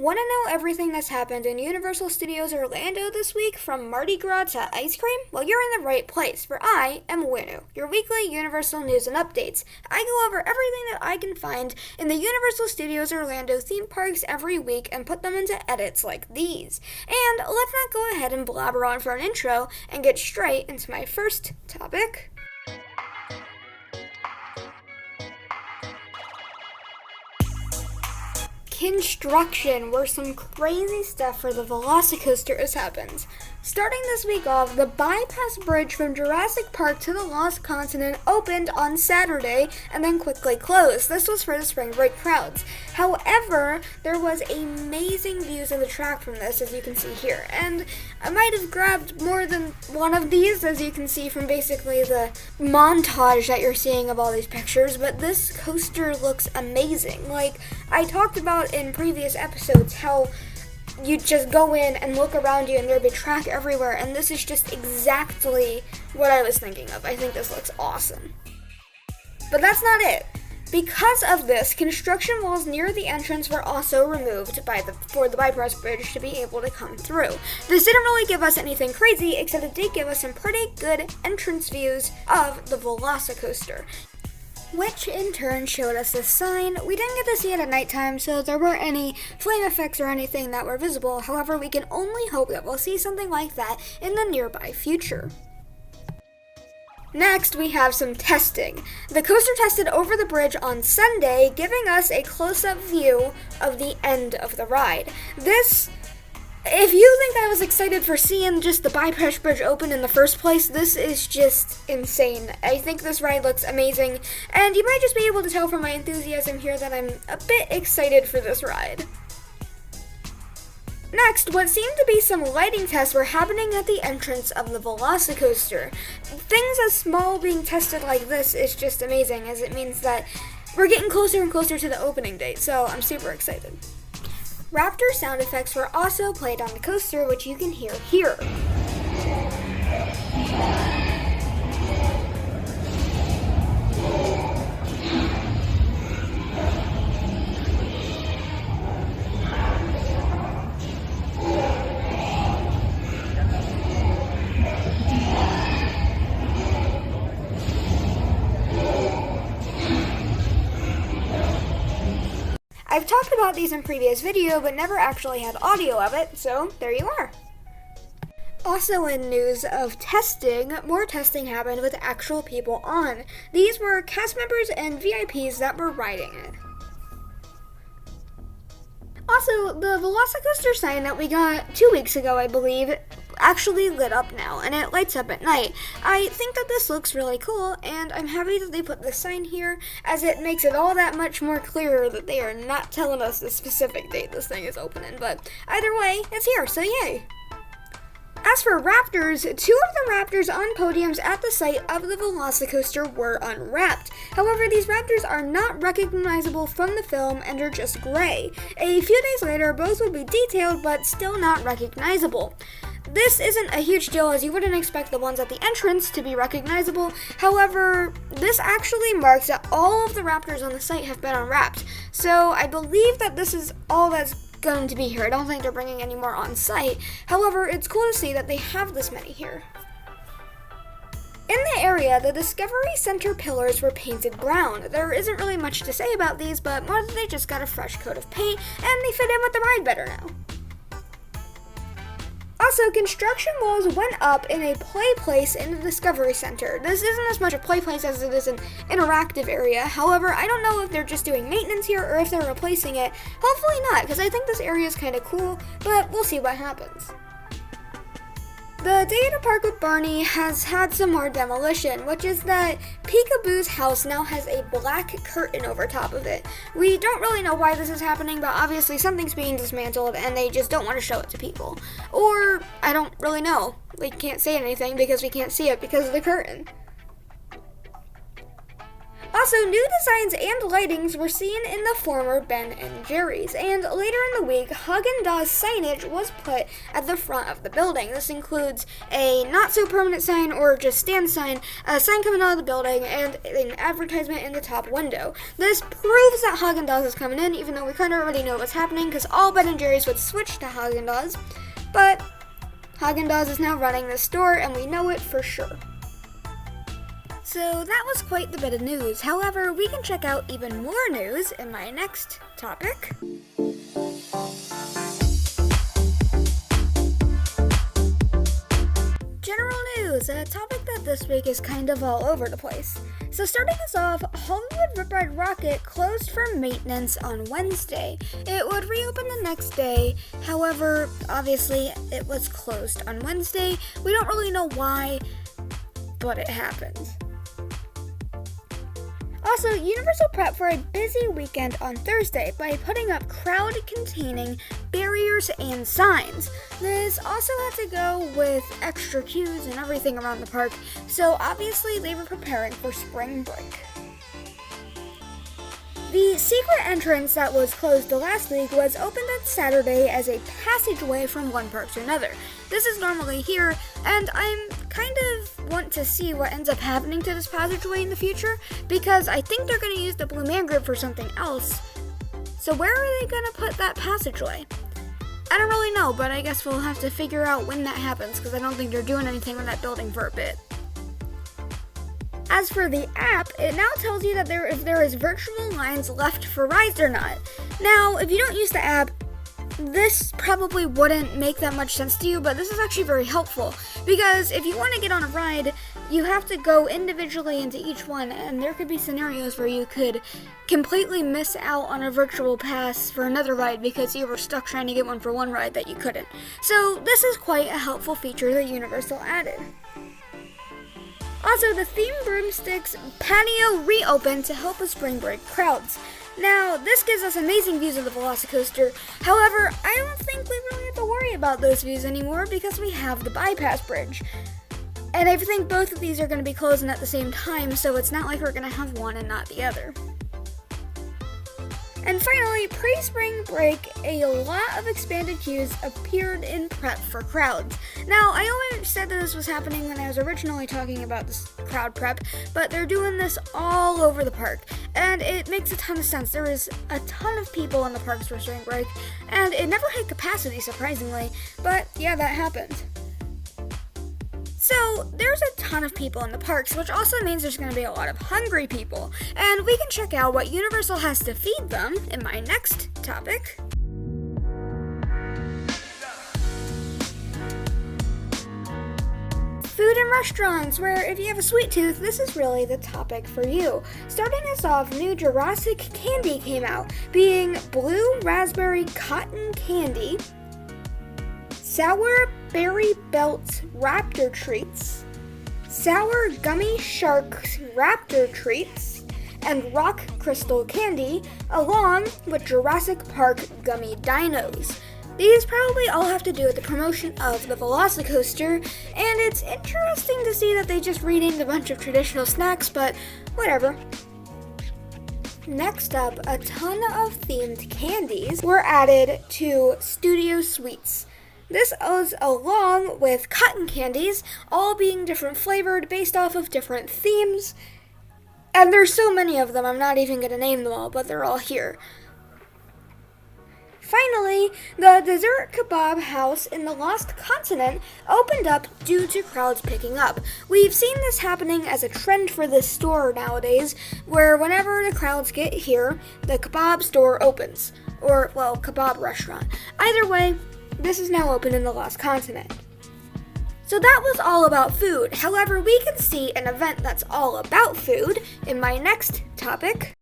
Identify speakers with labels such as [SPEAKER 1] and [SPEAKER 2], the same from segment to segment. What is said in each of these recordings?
[SPEAKER 1] Want to know everything that's happened in Universal Studios Orlando this week, from Mardi Gras to ice cream? Well, you're in the right place, for I am Winu, your weekly Universal news and updates. I go over everything that I can find in the Universal Studios Orlando theme parks every week and put them into edits like these. And let's not go ahead and blabber on for an intro and get straight into my first topic. Construction, where some crazy stuff for the VelociCoaster has happened. Starting this week off, the bypass bridge from Jurassic Park to the Lost Continent opened on Saturday and then quickly closed. This was for the spring break crowds. However, there was amazing views of the track from this, as you can see here, and I might have grabbed more than one of these, as you can see from basically the montage that you're seeing of all these pictures, but this coaster looks amazing. Like I talked about in previous episodes, how you just go in and look around you and there'll be track everywhere, and this is just exactly what I was thinking of. I think this looks awesome. But that's not it. Because of this, construction walls near the entrance were also removed for the bypass bridge to be able to come through. This didn't really give us anything crazy, except it did give us some pretty good entrance views of the VelociCoaster, which in turn showed us this sign. We didn't get to see it at nighttime, so there weren't any flame effects or anything that were visible. However, we can only hope that we'll see something like that in the nearby future. Next, we have some testing. The coaster tested over the bridge on Sunday, giving us a close-up view of the end of the ride. If you think I was excited for seeing just the bypass bridge open in the first place, this is just insane. I think this ride looks amazing, and you might just be able to tell from my enthusiasm here that I'm a bit excited for this ride. Next, what seemed to be some lighting tests were happening at the entrance of the VelociCoaster. Things as small being tested like this is just amazing, as it means that we're getting closer and closer to the opening date, so I'm super excited. Raptor sound effects were also played on the coaster, which you can hear here. I've talked about these in previous video, but never actually had audio of it, so there you are. Also in news of testing, more testing happened with actual people on. These were cast members and VIPs that were riding it. Also, the VelociCoaster sign that we got 2 weeks ago, I believe, actually lit up now, and it lights up at night. I think that this looks really cool, and I'm happy that they put this sign here, as it makes it all that much more clearer that they are not telling us the specific date this thing is opening, but either way, it's here, so yay! As for Raptors, 2 of the Raptors on podiums at the site of the VelociCoaster were unwrapped. However, these Raptors are not recognizable from the film and are just gray. A few days later, both would be detailed, but still not recognizable. This isn't a huge deal, as you wouldn't expect the ones at the entrance to be recognizable. However, this actually marks that all of the Raptors on the site have been unwrapped. So I believe that this is all that's going to be here. I don't think they're bringing any more on site. However, it's cool to see that they have this many here. In the area, the Discovery Center pillars were painted brown. There isn't really much to say about these, but more that they just got a fresh coat of paint, and they fit in with the ride better now. Also, construction walls went up in a play place in the Discovery Center. This isn't as much a play place as it is an interactive area. However, I don't know if they're just doing maintenance here or if they're replacing it. Hopefully not, because I think this area is kind of cool, but we'll see what happens. The Day at a Park with Barney has had some more demolition, which is that Peekaboo's house now has a black curtain over top of it. We don't really know why this is happening, but obviously something's being dismantled and they just don't want to show it to people. Or, I don't really know. We can't say anything because we can't see it because of the curtain. Also, new designs and lightings were seen in the former Ben and Jerry's, and later in the week, Haagen-Dazs signage was put at the front of the building. This includes a not-so-permanent sign or just stand sign, a sign coming out of the building, and an advertisement in the top window. This proves that Haagen-Dazs is coming in, even though we kind of already know what's happening, because all Ben and Jerry's would switch to Haagen-Dazs, but Haagen-Dazs is now running the store, and we know it for sure. So that was quite the bit of news. However, we can check out even more news in my next topic. General news, a topic that this week is kind of all over the place. So starting us off, Hollywood Rip Ride Rocket closed for maintenance on Wednesday. It would reopen the next day, however, obviously it was closed on Wednesday. We don't really know why, but it happened. Also, Universal prepped for a busy weekend on Thursday by putting up crowd-containing barriers and signs. This also had to go with extra queues and everything around the park, so obviously they were preparing for spring break. The secret entrance that was closed last week was opened on Saturday as a passageway from one park to another. This is normally here, and I'm kind of want to see what ends up happening to this passageway in the future, because I think they're going to use the Blue Man Group for something else. So where are they going to put that passageway? I don't really know, but I guess we'll have to figure out when that happens, because I don't think they're doing anything with that building for a bit. As for the app, it now tells you that if there is virtual lines left for rides or not. Now, if you don't use the app, this probably wouldn't make that much sense to you, but this is actually very helpful, because if you want to get on a ride, you have to go individually into each one, and there could be scenarios where you could completely miss out on a virtual pass for another ride because you were stuck trying to get one for one ride that you couldn't. So this is quite a helpful feature that Universal added. Also, the themed broomsticks patio reopened to help with spring break crowds. Now, this gives us amazing views of the VelociCoaster. However, I don't think we really have to worry about those views anymore because we have the bypass bridge. And I think both of these are going to be closing at the same time, so it's not like we're going to have one and not the other. And finally, pre-spring break, a lot of expanded queues appeared in prep for crowds. Now, I only said that this was happening when I was originally talking about this crowd prep, but they're doing this all over the park, and it makes a ton of sense. There is a ton of people in the parks for spring break, and it never hit capacity, surprisingly, but yeah, that happened. So, there's a ton of people in the parks, which also means there's going to be a lot of hungry people, and we can check out what Universal has to feed them in my next topic. Food and restaurants, where if you have a sweet tooth, this is really the topic for you. Starting us off, new Jurassic candy came out, being blue raspberry cotton candy, sour berry belts Raptor treats, sour gummy sharks Raptor treats, and rock crystal candy, along with Jurassic Park gummy dinos. These probably all have to do with the promotion of the VelociCoaster, and it's interesting to see that they just renamed a bunch of traditional snacks, but whatever. Next up, a ton of themed candies were added to Studio Sweets. This is along with cotton candies, all being different flavored based off of different themes. And there's so many of them, I'm not even going to name them all, but they're all here. Finally, the dessert kebab house in the Lost Continent opened up due to crowds picking up. We've seen this happening as a trend for this store nowadays, where whenever the crowds get here, the kebab store opens. Or, well, kebab restaurant. Either way, this is now open in the Lost Continent. So that was all about food. However, we can see an event that's all about food in my next topic.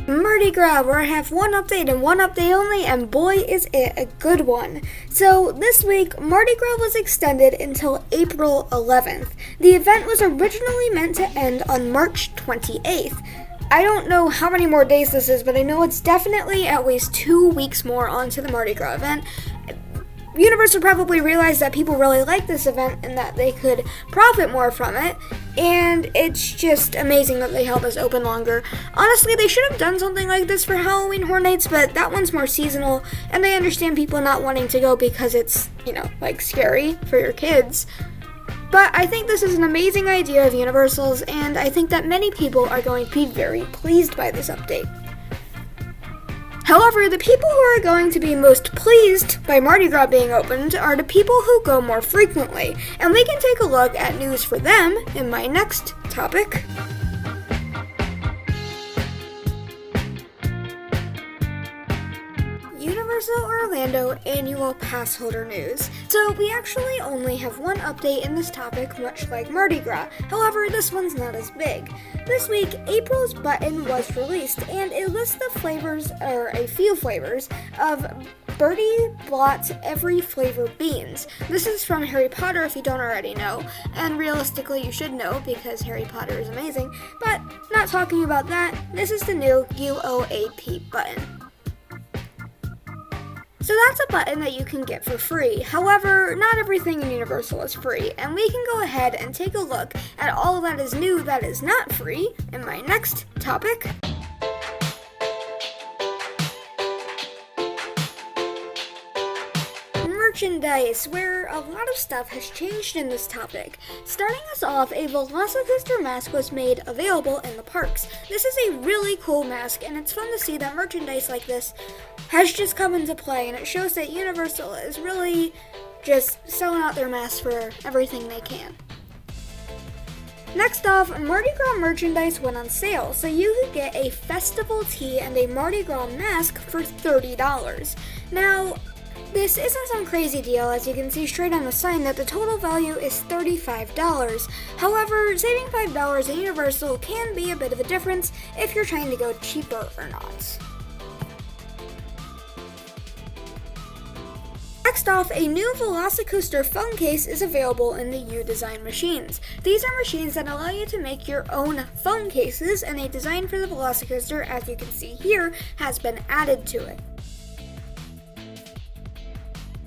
[SPEAKER 1] Mardi Gras, where I have one update and one update only, and boy is it a good one. So this week, Mardi Gras was extended until April 11th. The event was originally meant to end on March 28th. I don't know how many more days this is, but I know it's definitely at least 2 weeks more onto the Mardi Gras event. Universal probably realized that people really like this event and that they could profit more from it, and it's just amazing that they held us open longer. Honestly, they should have done something like this for Halloween Horror Nights, but that one's more seasonal, and they understand people not wanting to go because it's, like scary for your kids. But I think this is an amazing idea of Universal's, and I think that many people are going to be very pleased by this update. However, the people who are going to be most pleased by Mardi Gras being opened are the people who go more frequently, and we can take a look at news for them in my next topic. Universal Orlando annual pass holder news. So we actually only have one update in this topic, much like Mardi Gras. However, this one's not as big. This week, April's button was released, and it lists the flavors, or a few flavors, of Bertie Blott's Every Flavor Beans. This is from Harry Potter, if you don't already know, and realistically you should know because Harry Potter is amazing, but not talking about that, this is the new UOAP button. So that's a button that you can get for free. However, not everything in Universal is free, and we can go ahead and take a look at all that is new that is not free in my next topic. Merchandise, where a lot of stuff has changed in this topic. Starting us off, a VelociCoaster mask was made available in the parks. This is a really cool mask, and it's fun to see that merchandise like this has just come into play, and it shows that Universal is really just selling out their masks for everything they can. Next off, Mardi Gras merchandise went on sale, so you could get a festival tee and a Mardi Gras mask for $30. Now, this isn't some crazy deal, as you can see straight on the sign that the total value is $35. However, saving $5 at Universal can be a bit of a difference if you're trying to go cheaper or not. Next off, a new VelociCoaster phone case is available in the U-Design machines. These are machines that allow you to make your own phone cases, and a design for the VelociCoaster, as you can see here, has been added to it.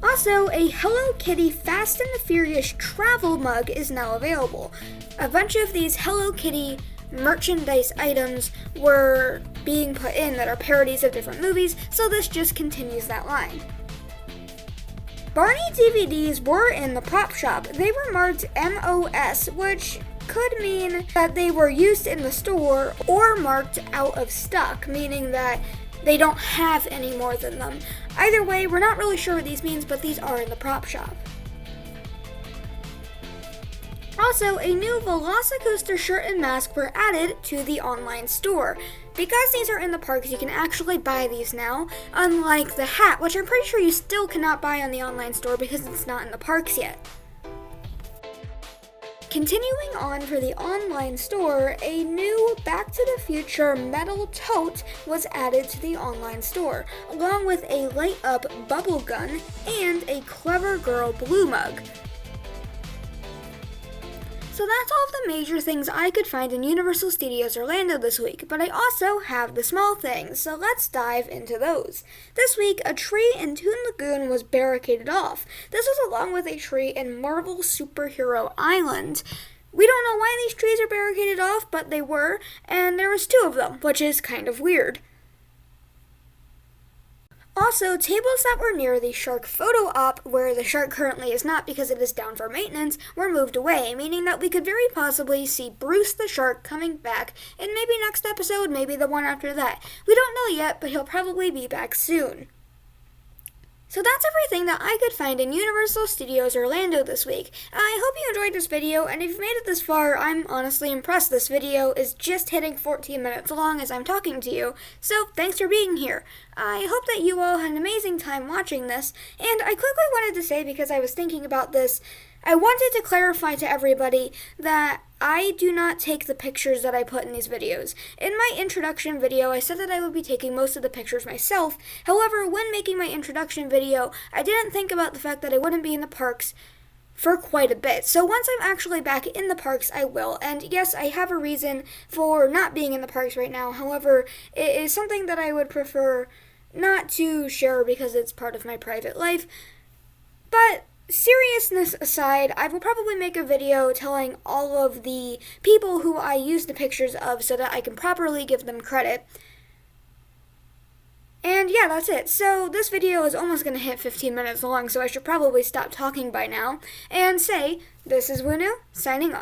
[SPEAKER 1] Also, a Hello Kitty Fast and the Furious travel mug is now available. A bunch of these Hello Kitty merchandise items were being put in that are parodies of different movies, so this just continues that line. Barney DVDs were in the prop shop. They were marked MOS, which could mean that they were used in the store or marked out of stock, meaning that they don't have any more than them. Either way, we're not really sure what these means, but these are in the prop shop. Also, a new VelociCoaster shirt and mask were added to the online store. Because these are in the parks, you can actually buy these now, unlike the hat, which I'm pretty sure you still cannot buy on the online store because it's not in the parks yet. Continuing on for the online store, a new Back to the Future metal tote was added to the online store, along with a light-up bubble gun and a Clever Girl blue mug. So that's all of the major things I could find in Universal Studios Orlando this week, but I also have the small things, so let's dive into those. This week, a tree in Toon Lagoon was barricaded off. This was along with a tree in Marvel Superhero Island. We don't know why these trees are barricaded off, but they were, and there was 2 of them, which is kind of weird. Also, tables that were near the shark photo op, where the shark currently is not because it is down for maintenance, were moved away, meaning that we could very possibly see Bruce the shark coming back in maybe next episode, maybe the one after that. We don't know yet, but he'll probably be back soon. So that's everything that I could find in Universal Studios Orlando this week. I hope you enjoyed this video, and if you've made it this far, I'm honestly impressed. This video is just hitting 14 minutes long as I'm talking to you, so thanks for being here. I hope that you all had an amazing time watching this, and I quickly wanted to say, because I was thinking about this, I wanted to clarify to everybody that I do not take the pictures that I put in these videos. In my introduction video, I said that I would be taking most of the pictures myself. However, when making my introduction video, I didn't think about the fact that I wouldn't be in the parks for quite a bit. So once I'm actually back in the parks, I will. And yes, I have a reason for not being in the parks right now. However, it is something that I would prefer not to share because it's part of my private life. But seriousness aside, I will probably make a video telling all of the people who I used the pictures of so that I can properly give them credit. And yeah, that's it. So this video is almost going to hit 15 minutes long, so I should probably stop talking by now and say, this is Wunu, signing off.